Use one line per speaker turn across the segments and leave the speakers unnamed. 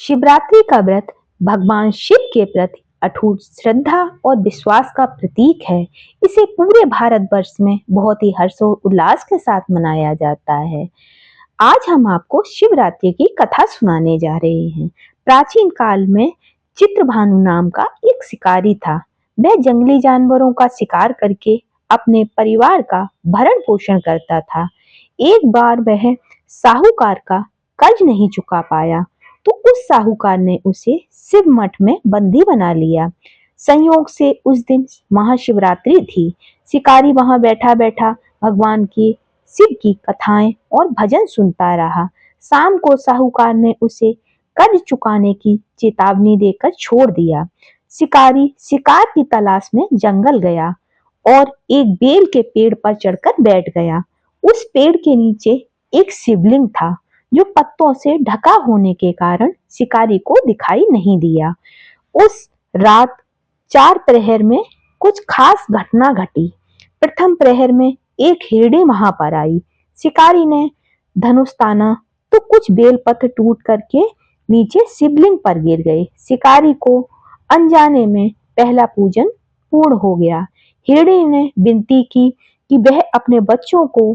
शिवरात्रि का व्रत भगवान शिव के प्रति अटूट श्रद्धा और विश्वास का प्रतीक है। इसे पूरे भारतवर्ष में बहुत ही हर्षोल्लास के साथ मनाया जाता है। आज हम आपको शिवरात्रि की कथा सुनाने जा रहे हैं। प्राचीन काल में चित्रभानु नाम का एक शिकारी था। वह जंगली जानवरों का शिकार करके अपने परिवार का भरण पोषण करता था। एक बार वह साहूकार का कर्ज नहीं चुका पाया, तो उस साहूकार ने उसे शिव मठ में बंदी बना लिया। संयोग से उस दिन महाशिवरात्रि थी। शिकारी वहां बैठा बैठा भगवान की शिव की कथाएं और भजन सुनता रहा। शाम को साहूकार ने उसे कर्ज चुकाने की चेतावनी देकर छोड़ दिया। शिकारी शिकार की तलाश में जंगल गया और एक बेल के पेड़ पर चढ़कर बैठ गया। उस पेड़ के नीचे एक शिवलिंग था, जो पत्तों से ढका होने के कारण शिकारी को दिखाई नहीं दिया। उस रात 4 प्रहर में कुछ खास घटना घटी। प्रथम प्रहर में एक हिरणी वहां पर आई। शिकारी ने धनुष ताना तो कुछ बेलपत्र टूट करके नीचे शिवलिंग पर गिर गए। शिकारी को अनजाने में पहला पूजन पूर्ण हो गया। हिरणी ने विनती की कि वह अपने बच्चों को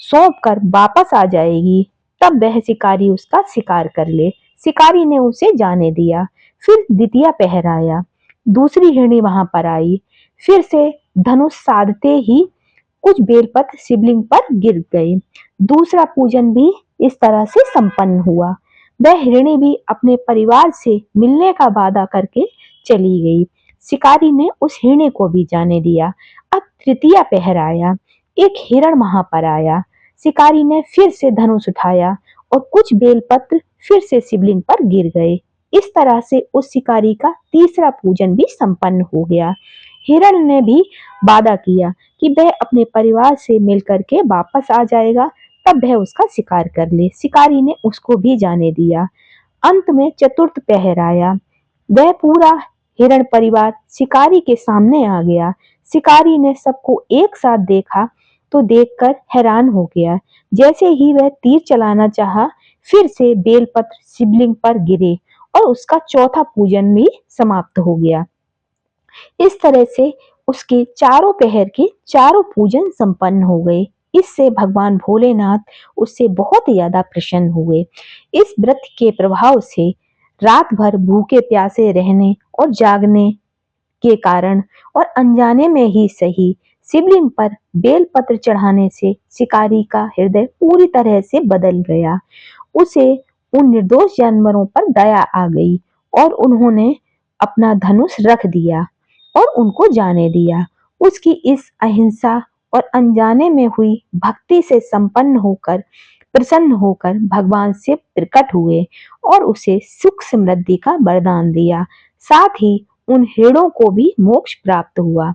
सौंप कर वापस आ जाएगी, तब वह शिकारी उसका शिकार कर ले। शिकारी ने उसे जाने दिया। फिर द्वितीय पहर आया। दूसरी हिरणी वहां पर आई। फिर से धनुष साधते ही कुछ बेलपत्र शिवलिंग पर गिर गए। दूसरा पूजन भी इस तरह से संपन्न हुआ। वह हिरणी भी अपने परिवार से मिलने का वादा करके चली गई। शिकारी ने उस हिरणी को भी जाने दिया। अब तृतीय पहर आया। एक हिरण वहां पर आया। शिकारी ने फिर से धनुष उठाया और कुछ बेलपत्र फिर से शिवलिंग पर गिर गए। इस तरह से उस शिकारी का तीसरा पूजन भी संपन्न हो गया। हिरण ने भी वादा किया कि वह अपने परिवार से मिलकर के वापस आ जाएगा, तब वह उसका शिकार कर ले। शिकारी ने उसको भी जाने दिया। अंत में चतुर्थ पहर आया। वह पूरा हिरण परिवार शिकारी के सामने आ गया। शिकारी ने सबको एक साथ देखा तो देखकर हैरान हो गया। जैसे ही वह तीर चलाना चाहा, फिर से बेलपत्र शिवलिंग पर गिरे और उसका चौथा पूजन भी समाप्त हो गया। इस तरह से उसके चारों पहर के चारों पूजन संपन्न हो गए। इससे भगवान भोलेनाथ उससे बहुत ज्यादा प्रसन्न हुए। इस व्रत के प्रभाव से रात भर भूखे प्यासे रहने और जागने के कारण और अनजाने में ही सही शिवलिंग पर बेलपत्र चढ़ाने से शिकारी का हृदय पूरी तरह से बदल गया। उसे उन निर्दोष जानवरों पर दया आ गई और उन्होंने अपना धनुष रख दिया और उनको जाने दिया। उसकी इस अहिंसा और अनजाने में हुई भक्ति से प्रसन्न होकर भगवान शिव प्रकट हुए और उसे सुख समृद्धि का वरदान दिया। साथ ही उन हिरणों को भी मोक्ष प्राप्त हुआ।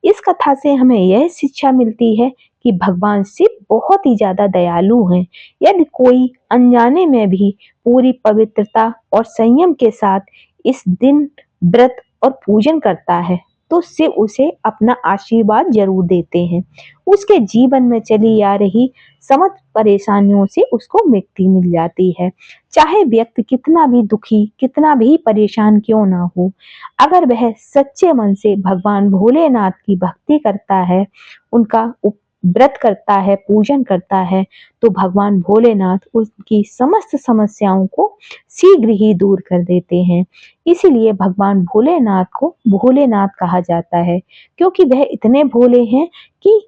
इस कथा से हमें यह शिक्षा मिलती है कि भगवान शिव बहुत ही ज्यादा दयालु हैं। यदि कोई अनजाने में भी पूरी पवित्रता और संयम के साथ इस दिन व्रत और पूजन करता है, तो शिव उसे अपना आशीर्वाद जरूर देते हैं। उसके जीवन में चली आ रही समस्त परेशानियों से उसको मुक्ति मिल जाती है। चाहे व्यक्ति कितना भी दुखी, कितना भी परेशान क्यों ना हो, अगर वह सच्चे मन से भगवान भोलेनाथ की भक्ति करता है, उनका व्रत करता है, पूजन करता है, तो भगवान भोलेनाथ उसकी समस्त समस्याओं को शीघ्र ही दूर कर देते हैं। इसीलिए भगवान भोलेनाथ को भोलेनाथ कहा जाता है, क्योंकि वह इतने भोले हैं कि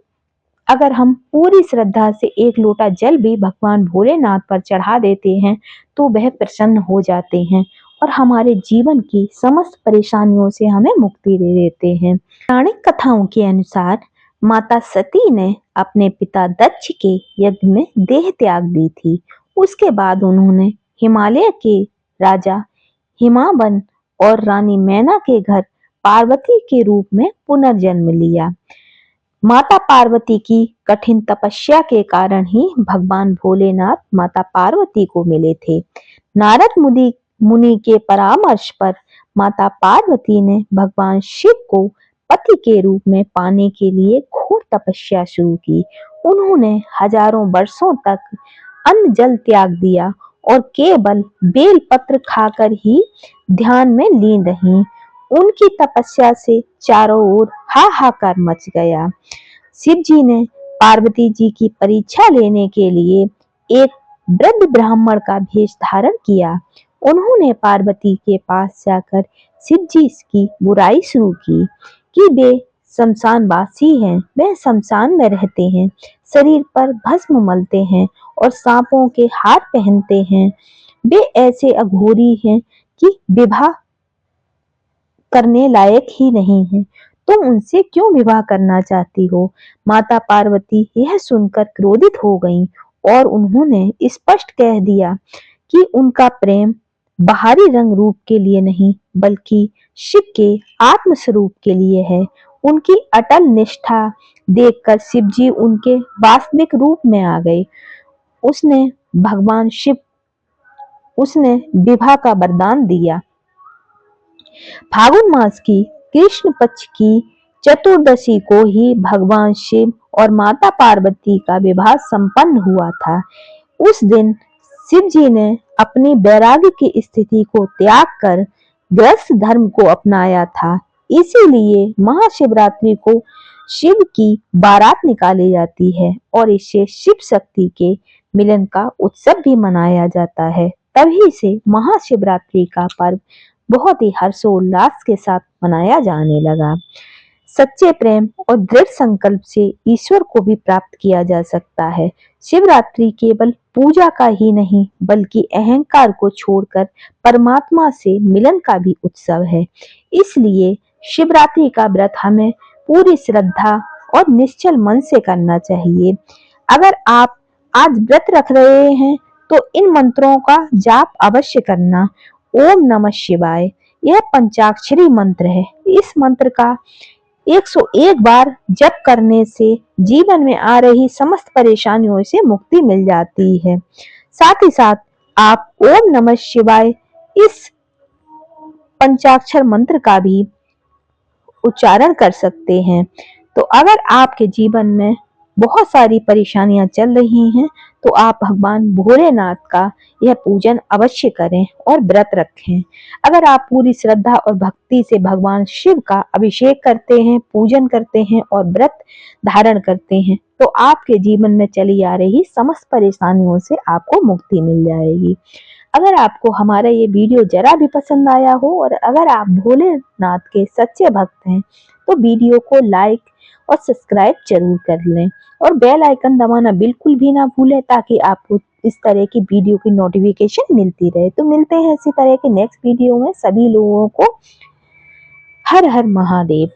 अगर हम पूरी श्रद्धा से एक लोटा जल भी भगवान भोलेनाथ पर चढ़ा देते हैं, तो वह प्रसन्न हो जाते हैं और हमारे जीवन की समस्त परेशानियों से हमें मुक्ति दे देते हैं। पौराणिक कथाओं के अनुसार माता सती ने अपने पिता दक्ष के यज्ञ में देह त्याग दी थी। उसके बाद उन्होंने हिमालय के राजा हिमावन और रानी मैना के घर पार्वती के रूप में पुनर्जन्म लिया। माता पार्वती की कठिन तपस्या के कारण ही भगवान भोलेनाथ माता पार्वती को मिले थे। नारद मुनि के परामर्श पर माता पार्वती ने भगवान शिव को पति के रूप में पाने के लिए घोर तपस्या शुरू की। उन्होंने हजारों वर्षों तक अन्न जल त्याग दिया और केवल बेल पत्र खाकर ही ध्यान में लीन रहीं। उनकी तपस्या से चारों ओर हाहाकार मच गया। शिव जी ने पार्वती जी की परीक्षा लेने के लिए एक वृद्ध ब्राह्मण का भेष धारण किया। उन्होंने पार्वती के पास जाकर शिव जी की बुराई शुरू की कि वे शमशानवासी हैं, वे शमशान में रहते हैं, शरीर पर भस्म मलते हैं और सांपों के हार पहनते हैं। वे ऐसे अघोरी हैं कि विवाह करने लायक ही नहीं है। तुम उनसे क्यों विवाह करना चाहती हो? माता पार्वती यह सुनकर क्रोधित हो गईं और उन्होंने स्पष्ट कह दिया कि उनका प्रेम बाहरी रंग रूप के लिए नहीं बल्कि शिव के आत्म स्वरूप के लिए है। उनकी अटल निष्ठा देखकर शिव जी उनके वास्तविक रूप में आ गए। उसने भगवान शिव उसने विवाह का वरदान दिया। फागुन मास की कृष्ण पक्ष की चतुर्दशी को ही भगवान शिव और माता पार्वती का विवाह संपन्न हुआ था। उस दिन शिव जी ने अपनी वैराग्य की स्थिति को त्याग कर गृहस्थ धर्म को अपनाया था। इसीलिए महाशिवरात्रि को शिव की बारात निकाली जाती है और इसे शिव शक्ति के मिलन का उत्सव भी मनाया जाता है। तभी से महाशिवरात्रि का पर्व बहुत ही हर्षोल्लास के साथ मनाया जाने लगा। सच्चे प्रेम और दृढ़ संकल्प से ईश्वर को भी प्राप्त किया जा सकता है। शिवरात्रि केवल पूजा का ही नहीं बल्कि अहंकार को छोड़कर परमात्मा से मिलन का भी उत्सव है। इसलिए शिवरात्रि का व्रत हमें पूरी श्रद्धा और निश्चल मन से करना चाहिए। अगर आप आज व्रत रख रहे हैं तो इन मंत्रों का जाप अवश्य करना। ओम नमः शिवाय यह पंचाक्षरी मंत्र है। इस मंत्र का 101 बार जप करने से जीवन में आ रही समस्त परेशानियों से मुक्ति मिल जाती है। साथ ही साथ आप ओम नमः शिवाय इस पंचाक्षर मंत्र का भी उच्चारण कर सकते हैं। तो अगर आपके जीवन में बहुत सारी परेशानियां चल रही हैं तो आप भगवान भोलेनाथ का यह पूजन अवश्य करें और व्रत रखें। अगर आप पूरी श्रद्धा और भक्ति से भगवान शिव का अभिषेक करते हैं, पूजन करते हैं और व्रत धारण करते हैं तो आपके जीवन में चली आ रही समस्त परेशानियों से आपको मुक्ति मिल जाएगी। अगर आपको हमारा ये वीडियो जरा भी पसंद आया हो और अगर आप भोलेनाथ के सच्चे भक्त हैं तो वीडियो को लाइक और सब्सक्राइब जरूर कर लें और बेल आइकन दबाना बिल्कुल भी ना भूलें ताकि आपको इस तरह की वीडियो की नोटिफिकेशन मिलती रहे। तो मिलते हैं इसी तरह के नेक्स्ट वीडियो में। सभी लोगों को हर हर महादेव।